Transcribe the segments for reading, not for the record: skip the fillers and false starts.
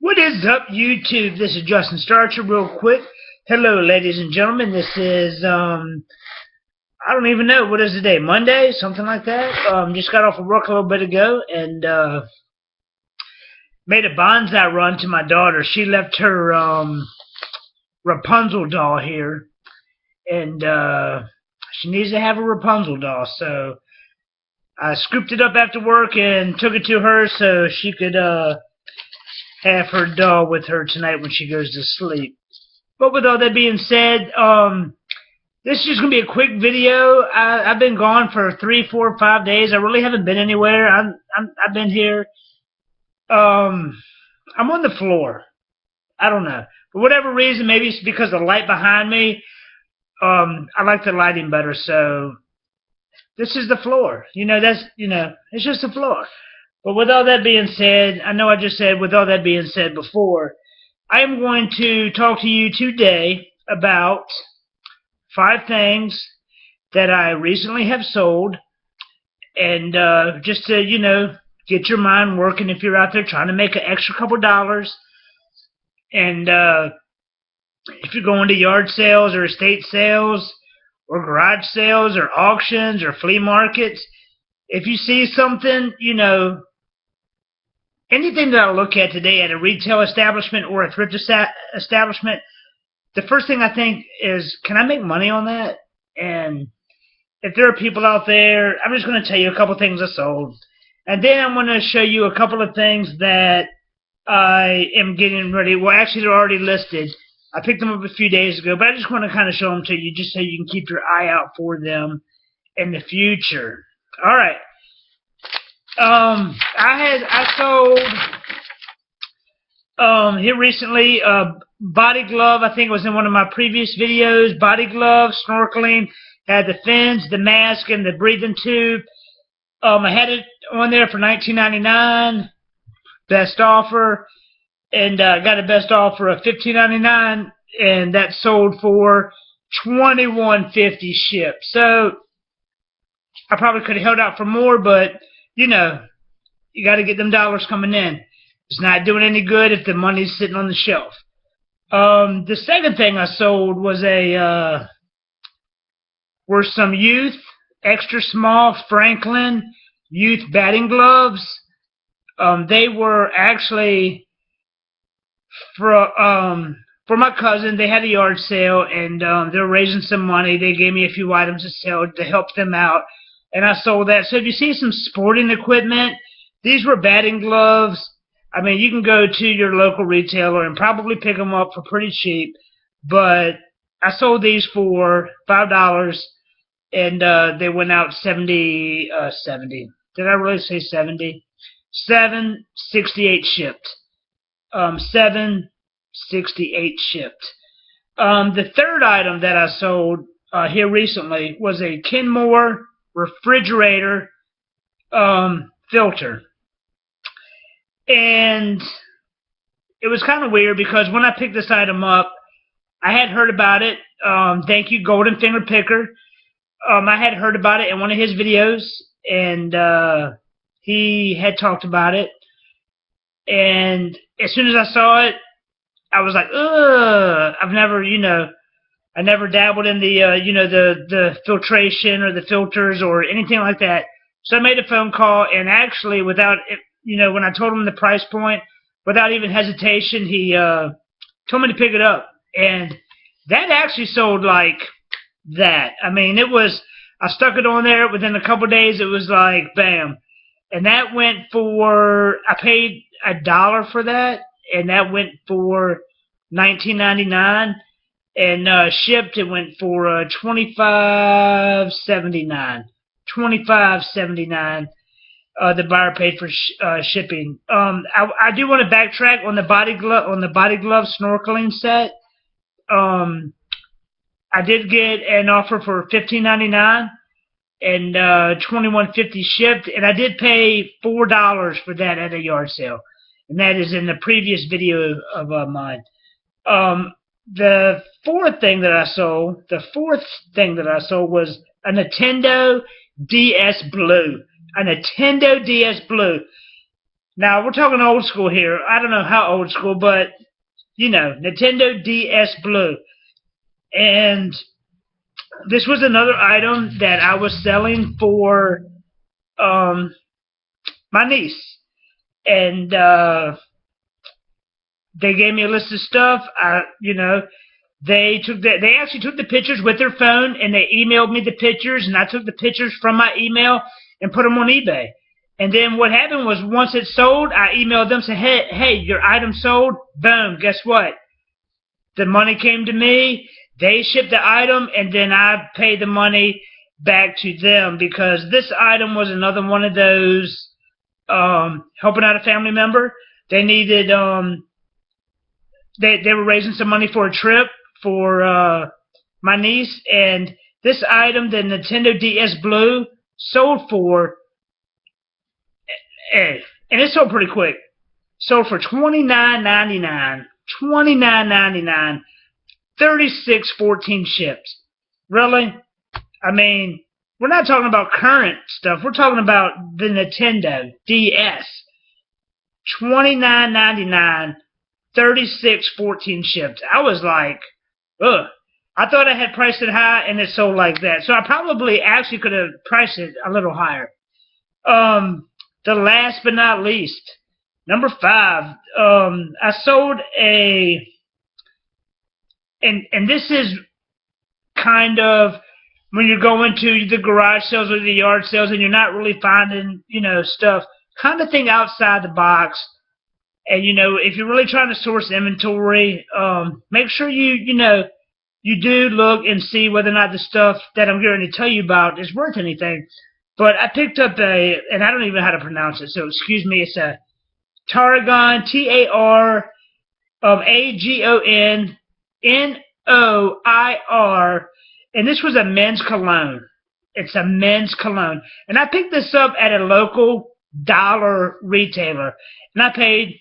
What is up, YouTube? This is Justin Starcher. Real quick, hello, ladies and gentlemen. This is I don't even know what is the day, Monday, something like that. Just got off of work a little bit ago and made a bonsai run to my daughter. She left her Rapunzel doll here, and she needs to have a Rapunzel doll. So I scooped it up after work and took it to her so she could have her doll with her tonight when she goes to sleep. But with all that being said, this is just going to be a quick video. I've been gone for 3, 4, 5 days. I really haven't been anywhere. I've been here. I'm on the floor. I don't know. For whatever reason, maybe it's because of the light behind me. I like the lighting better, so this is the floor. It's just the floor. But with all that being said, I know I just said with all that being said before, I am going to talk to you today about 5 things that I recently have sold, and just to, get your mind working if you're out there trying to make an extra couple dollars. And if you're going to yard sales or estate sales or garage sales or auctions or flea markets, if you see something, anything that I look at today at a retail establishment or a thrift establishment, the first thing I think is, can I make money on that? And if there are people out there, I'm just going to tell you a couple things I sold. And then I'm going to show you a couple of things that I am getting ready. Well, actually, they're already listed. I picked them up a few days ago, but I just want to kind of show them to you just so you can keep your eye out for them in the future. All right. I sold here recently body glove. I think it was in one of my previous videos. Body glove, snorkeling, had the fins, the mask, and the breathing tube. I had it on there for $19.99, best offer, and got a best offer of $15.99, and that sold for $21.50 shipped. So I probably could have held out for more, but you got to get them dollars coming in. It's not doing any good if the money's sitting on the shelf. The second thing I sold was were some youth extra small Franklin youth batting gloves. They were actually for my cousin. They had a yard sale, and they were raising some money. They gave me a few items to sell to help them out, and I sold that. So if you see some sporting equipment, these were batting gloves. I mean, you can go to your local retailer and probably pick them up for pretty cheap, but I sold these for $5, and they went out 70. Did I really say 70? $7.68 shipped. $7.68 shipped. The third item that I sold here recently was a Kenmore refrigerator filter. And it was kind of weird because when I picked this item up, I had heard about it. Thank you, Golden Finger Picker. I had heard about it in one of his videos, and he had talked about it. And as soon as I saw it, I was like, ugh. I never dabbled in the filtration or the filters or anything like that. So I made a phone call, and actually, without when I told him the price point, without even hesitation, he told me to pick it up, and that actually sold like that. I mean, I stuck it on there. Within a couple of days, it was like bam, and that went for, I paid $1 for that, and that went for $19.99, and shipped it went for $25.79. $25.79. The buyer paid for shipping. I do want to backtrack on the body glove snorkeling set. I did get an offer for $15.99 and $21.50 shipped, and I did pay $4 for that at a yard sale, and that is in the previous video of mine. The fourth thing that I sold was a Nintendo DS Blue. A Nintendo DS Blue. Now, we're talking old school here. I don't know how old school, but, you know, Nintendo DS Blue. And this was another item that I was selling for my niece. And they gave me a list of stuff. They actually took the pictures with their phone, and they emailed me the pictures, and I took the pictures from my email and put them on eBay. And then what happened was, once it sold, I emailed them, said, hey, your item sold. Boom, guess what? The money came to me. They shipped the item, and then I paid the money back to them, because this item was another one of those helping out a family member. They needed they were raising some money for a trip for my niece, and this item, the Nintendo DS Blue, sold for, and it sold pretty quick. Sold for $29.99. $29.99. 36.14 ships. Really? I mean, we're not talking about current stuff. We're talking about the Nintendo DS. $29.99. 36.14 shipped. I was like, ugh. I thought I had priced it high, and it sold like that. So I probably actually could have priced it a little higher. The last but not least, number 5. I sold a, and this is kind of when you're going to the garage sales or the yard sales, and you're not really finding, stuff, kind of thing outside the box. And, if you're really trying to source inventory, make sure you do look and see whether or not the stuff that I'm going to tell you about is worth anything. But I picked up and I don't even know how to pronounce it, so excuse me, it's a Tarragon, Taragonnnoir, and this was a men's cologne. It's a men's cologne. And I picked this up at a local dollar retailer, and I paid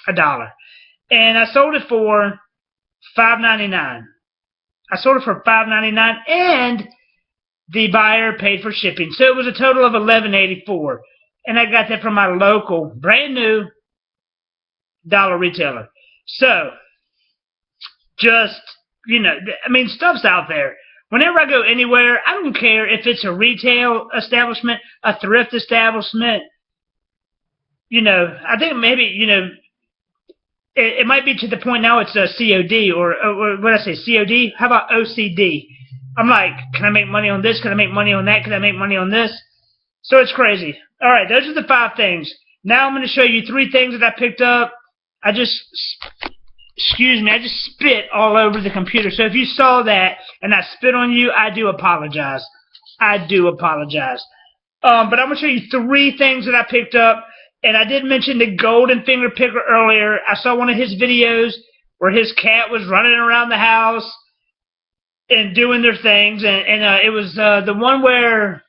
$1. And I sold it for $5.99. I sold it for $5.99, and the buyer paid for shipping. So it was a total of $11.84. And I got that from my local, brand new dollar retailer. So, just, stuff's out there. Whenever I go anywhere, I don't care if it's a retail establishment, a thrift establishment. I think maybe, it might be to the point now it's a COD, or what did I say, COD? How about OCD? I'm like, can I make money on this? Can I make money on that? Can I make money on this? So it's crazy. All right, those are the 5 things. Now I'm going to show you 3 things that I picked up. I just spit all over the computer. So if you saw that and I spit on you, I do apologize. I do apologize. But I'm going to show you 3 things that I picked up. And I did mention the golden finger picker earlier. I saw one of his videos where his cat was running around the house and doing their things. And it was the one where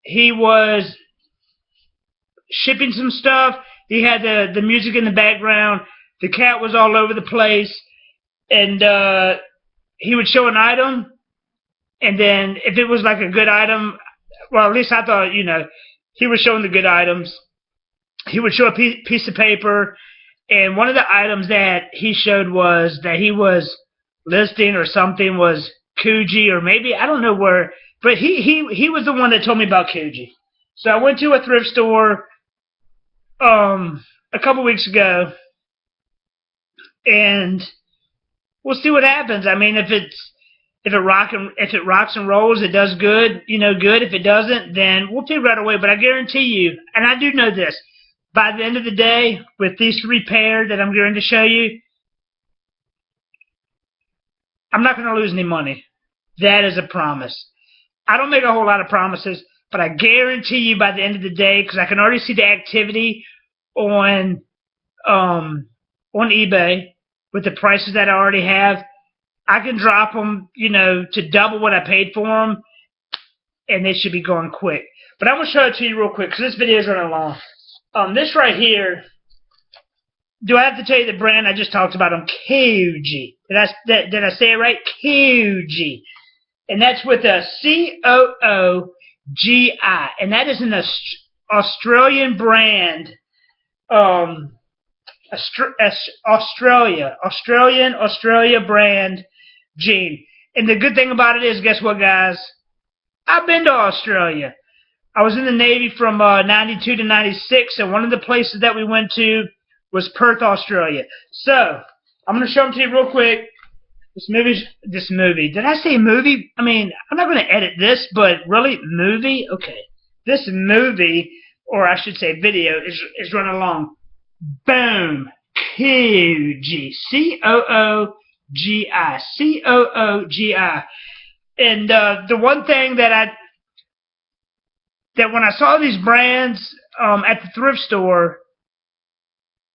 he was shipping some stuff. He had the music in the background. The cat was all over the place. And he would show an item. And then if it was like a good item, well, at least I thought, he was showing the good items. He would show a piece of paper, and one of the items that he showed was that he was listing or something was Coogi, or maybe, I don't know where, but he was the one that told me about Coogi. So I went to a thrift store a couple weeks ago, and we'll see what happens. I mean, if it rocks and rolls, it does good, good. If it doesn't, then we'll figure out a way. But I guarantee you, and I do know this, by the end of the day, with these 3 pairs that I'm going to show you, I'm not going to lose any money. That is a promise. I don't make a whole lot of promises, but I guarantee you by the end of the day, because I can already see the activity on eBay with the prices that I already have, I can drop them, to double what I paid for them, and they should be going quick. But I'm going to show it to you real quick, because this video is running long. This right here, do I have to tell you the brand I just talked about? Coogi. Did I say it right? Coogi. And that's with a Coogi. And that is an Australian brand um, Australia brand jean. And the good thing about it is, guess what, guys? I've been to Australia. I was in the Navy from 92 to 96, and one of the places that we went to was Perth, Australia. So, I'm going to show them to you real quick. This movie. Did I say movie? I mean, I'm not going to edit this, but really, movie? Okay. This movie, or I should say video, is running along. Boom. Coogi. Coogi. Coogi. And the one thing that when I saw these brands at the thrift store,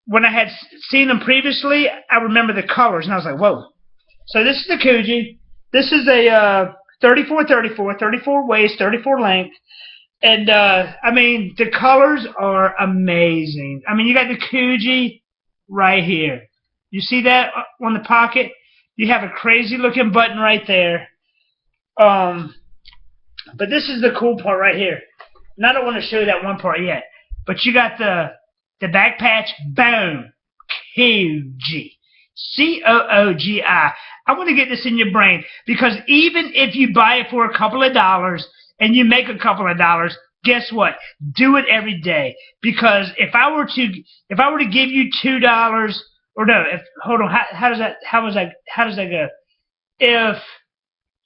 when I had seen them previously, I remember the colors, and I was like, whoa. So this is the Coogi. This is a 34 waist, 34 length. And, I mean, the colors are amazing. I mean, you got the Coogi right here. You see that on the pocket? You have a crazy-looking button right there. But this is the cool part right here. And I don't want to show you that one part yet. But you got the back patch. Boom. Coogi. Coogi. I want to get this in your brain, because even if you buy it for a couple of dollars and you make a couple of dollars, guess what? Do it every day. Because if I were to give you $2, or no, hold on, how does that go? If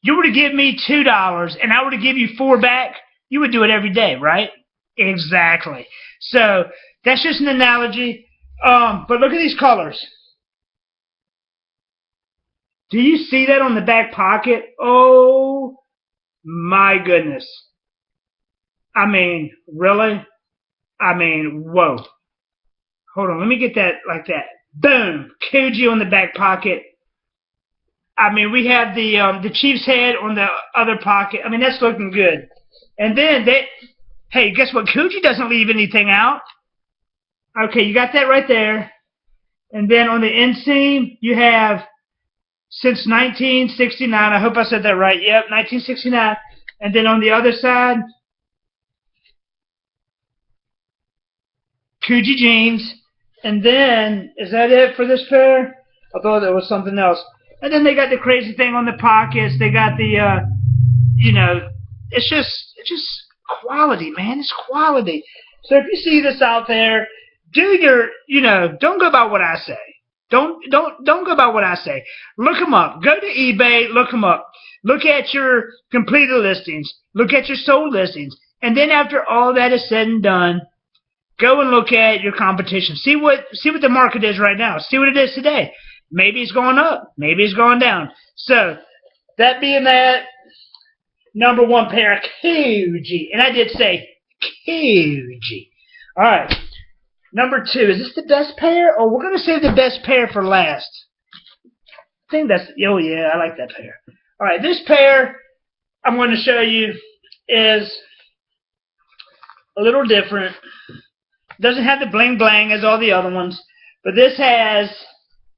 you were to give me $2 and I were to give you 4 back, you would do it every day, right? Exactly. So that's just an analogy. But look at these colors. Do you see that on the back pocket? Oh my goodness. I mean, really? I mean, whoa. Hold on, let me get that like that. Boom! Coogi on the back pocket. I mean, we have the Chief's head on the other pocket. I mean, that's looking good. And then hey, guess what? Coogi doesn't leave anything out. Okay, you got that right there. And then on the inseam, you have since 1969. I hope I said that right. Yep, 1969. And then on the other side, Coogi Jeans. And then, is that it for this pair? I thought there was something else. And then they got the crazy thing on the pockets. They got the, you know, it's just quality, man. It's quality. So if you see this out there, do your, don't go by what I say. Don't go by what I say. Look them up. Go to eBay. Look them up. Look at your completed listings. Look at your sold listings. And then after all that is said and done, go and look at your competition. See what the market is right now. See what it is today. Maybe it's going up. Maybe it's going down. So that being that, number one pair of Coogi. And I did say Coogi. All right. Number two. Is this the best pair? Or we're going to save the best pair for last. I think that's, oh yeah, I like that pair. All right. This pair I'm going to show you is a little different. Doesn't have the bling bling as all the other ones. But this has,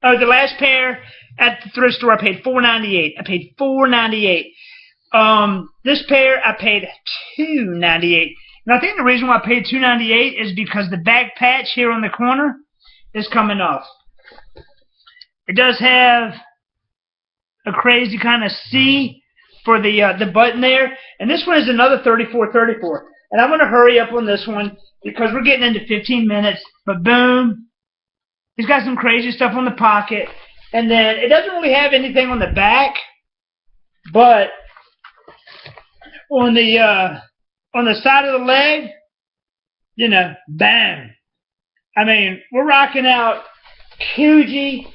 the last pair at the thrift store I paid $4.98. I paid $4.98. This pair I paid $2.98. And I think the reason why I paid $2.98 is because the back patch here on the corner is coming off. It does have a crazy kind of C for the button there. And this one is another 34. And I'm going to hurry up on this one because we're getting into 15 minutes. But boom. He's got some crazy stuff on the pocket. And then it doesn't really have anything on the back. But on the side of the leg, bam. I mean, we're rocking out Coogi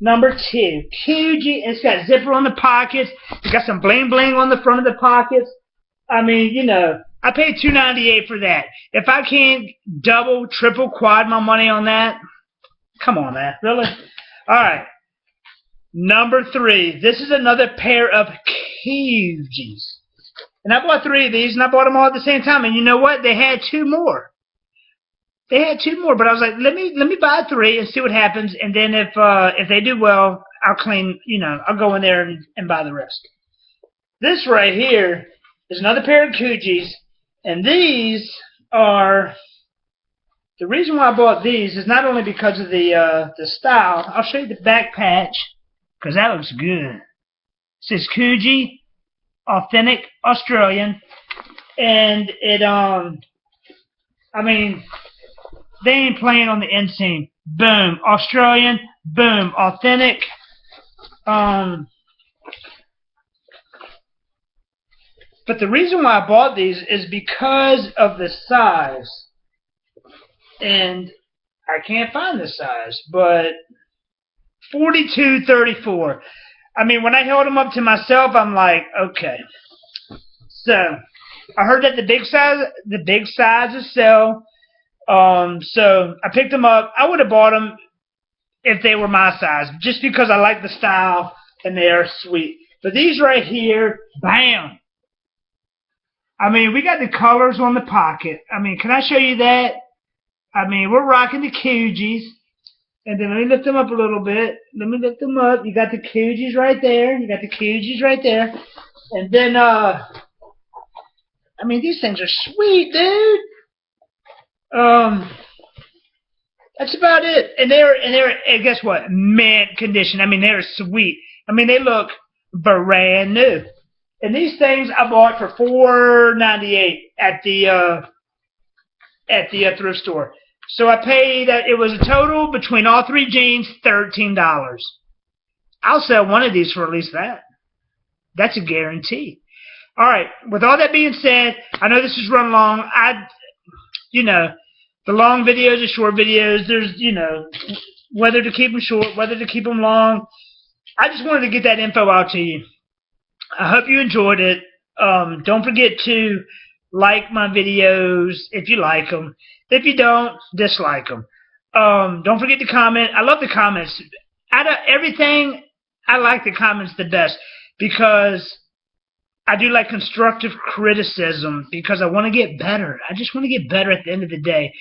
number 2. Coogi, it's got zipper on the pockets. It's got some bling bling on the front of the pockets. I mean, I paid $2.98 for that. If I can't double, triple, quad my money on that, come on, man. Really? All right. Number 3. This is another pair of Coogis. And I bought 3 of these, and I bought them all at the same time. And you know what? They had 2 more. But I was like, let me buy 3 and see what happens. And then if they do well, I'll claim, I'll go in there and buy the rest. This right here is another pair of Coogis. And these are The reason why I bought these is not only because of the style. I'll show you the back patch because that looks good. It says Coogi, authentic Australian, and it I mean, they ain't playing on the inseam. Boom, Australian. Boom, authentic. But the reason why I bought these is because of the size. And I can't find the size, but 42-34. I mean, when I held them up to myself, I'm like, okay. So I heard that the big sizes sell. So I picked them up. I would have bought them if they were my size, just because I like the style and they are sweet. But these right here, bam. I mean, we got the colors on the pocket. I mean, can I show you that? I mean, we're rocking the Coogis. And then let me lift them up a little bit. Let me lift them up. You got the Coogis right there. You got the Coogis right there. And then, I mean, these things are sweet, dude. That's about it. And and guess what? Mint condition. I mean, they're sweet. I mean, they look brand new. And these things I bought for $4.98 at the thrift store. So I paid. It was a total between all three jeans, $13. I'll sell one of these for at least that. That's a guarantee. All right. With all that being said, I know this has run long. The long videos, the short videos. There's, whether to keep them short, whether to keep them long. I just wanted to get that info out to you. I hope you enjoyed it. Don't forget to like my videos if you like them. If you don't, dislike them. Don't forget to comment. I love the comments. Out of everything, I like the comments the best because I do like constructive criticism because I want to get better. I just want to get better at the end of the day.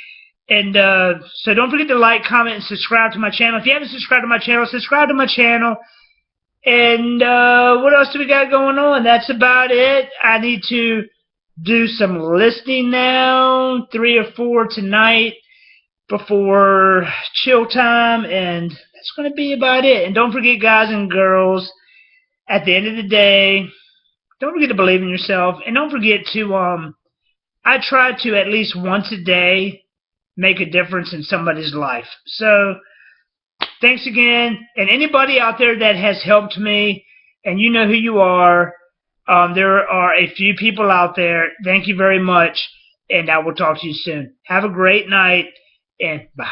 And so don't forget to like, comment, and subscribe to my channel. If you haven't subscribed to my channel, subscribe to my channel. And what else do we got going on? That's about it. I need to do some listing now, 3 or 4 tonight before chill time, and that's going to be about it. And don't forget, guys and girls, at the end of the day, don't forget to believe in yourself, and don't forget to I try to at least once a day make a difference in somebody's life. So thanks again, and anybody out there that has helped me, and you know who you are. There are a few people out there. Thank you very much, and I will talk to you soon. Have a great night, and bye.